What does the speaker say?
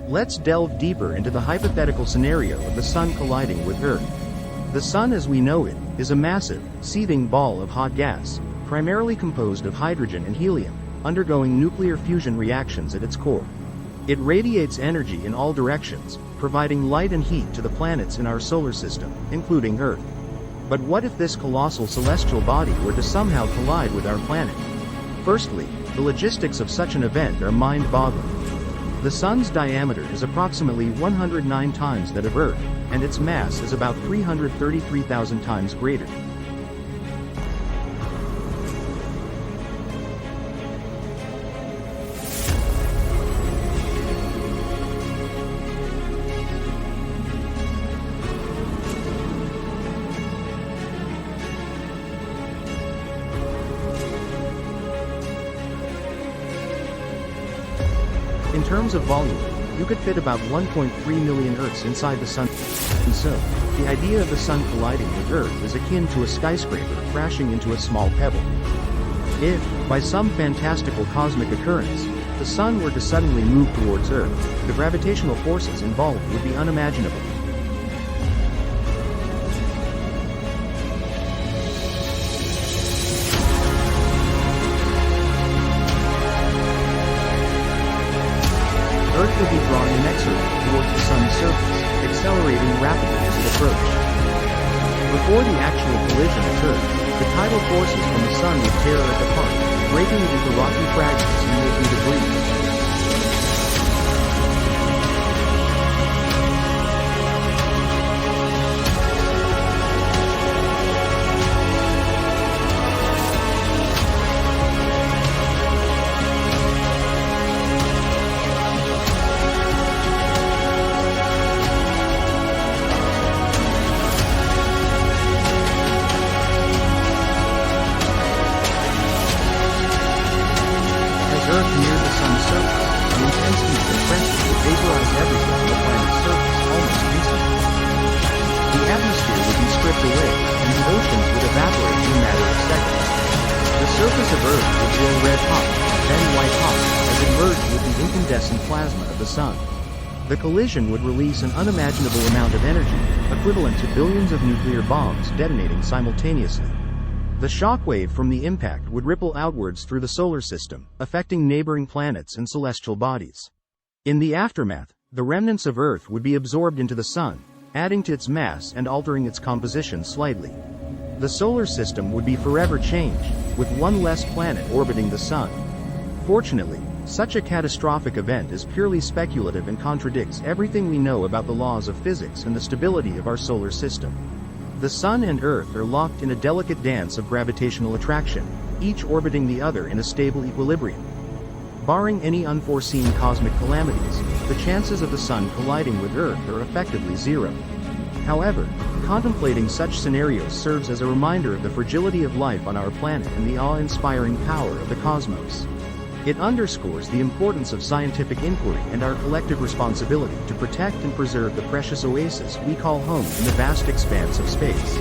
Let's delve deeper into the hypothetical scenario of the Sun colliding with Earth. The Sun as we know it, is a massive, seething ball of hot gas, primarily composed of hydrogen and helium, undergoing nuclear fusion reactions at its core. It radiates energy in all directions, providing light and heat to the planets in our solar system, including Earth. But what if this colossal celestial body were to somehow collide with our planet? Firstly, the logistics of such an event are mind-boggling. The Sun's diameter is approximately 109 times that of Earth, and its mass is about 333,000 times greater. In terms of volume, you could fit about 1.3 million Earths inside the Sun. And so, the idea of the Sun colliding with Earth is akin to a skyscraper crashing into a small pebble. If, by some fantastical cosmic occurrence, the Sun were to suddenly move towards Earth, the gravitational forces involved would be unimaginable. Earth would be drawn inexorably towards the Sun's surface, accelerating rapidly as it approached. Before the actual collision occurred, the tidal forces from the Sun would tear Earth apart, breaking it into rocky fragments and making debris. Earth near the Sun's surface, the intensity of the pressure would vaporize everything on the planet's surface almost instantly. The atmosphere would be stripped away, and the oceans would evaporate in a matter of seconds. The surface of Earth would glow red hot, then white hot, as it merged with the incandescent plasma of the Sun. The collision would release an unimaginable amount of energy, equivalent to billions of nuclear bombs detonating simultaneously. The shockwave from the impact would ripple outwards through the solar system, affecting neighboring planets and celestial bodies. In the aftermath, the remnants of Earth would be absorbed into the Sun, adding to its mass and altering its composition slightly. The solar system would be forever changed, with one less planet orbiting the Sun. Fortunately, such a catastrophic event is purely speculative and contradicts everything we know about the laws of physics and the stability of our solar system. The Sun and Earth are locked in a delicate dance of gravitational attraction, each orbiting the other in a stable equilibrium. Barring any unforeseen cosmic calamities, the chances of the Sun colliding with Earth are effectively zero. However, contemplating such scenarios serves as a reminder of the fragility of life on our planet and the awe-inspiring power of the cosmos. It underscores the importance of scientific inquiry and our collective responsibility to protect and preserve the precious oasis we call home in the vast expanse of space.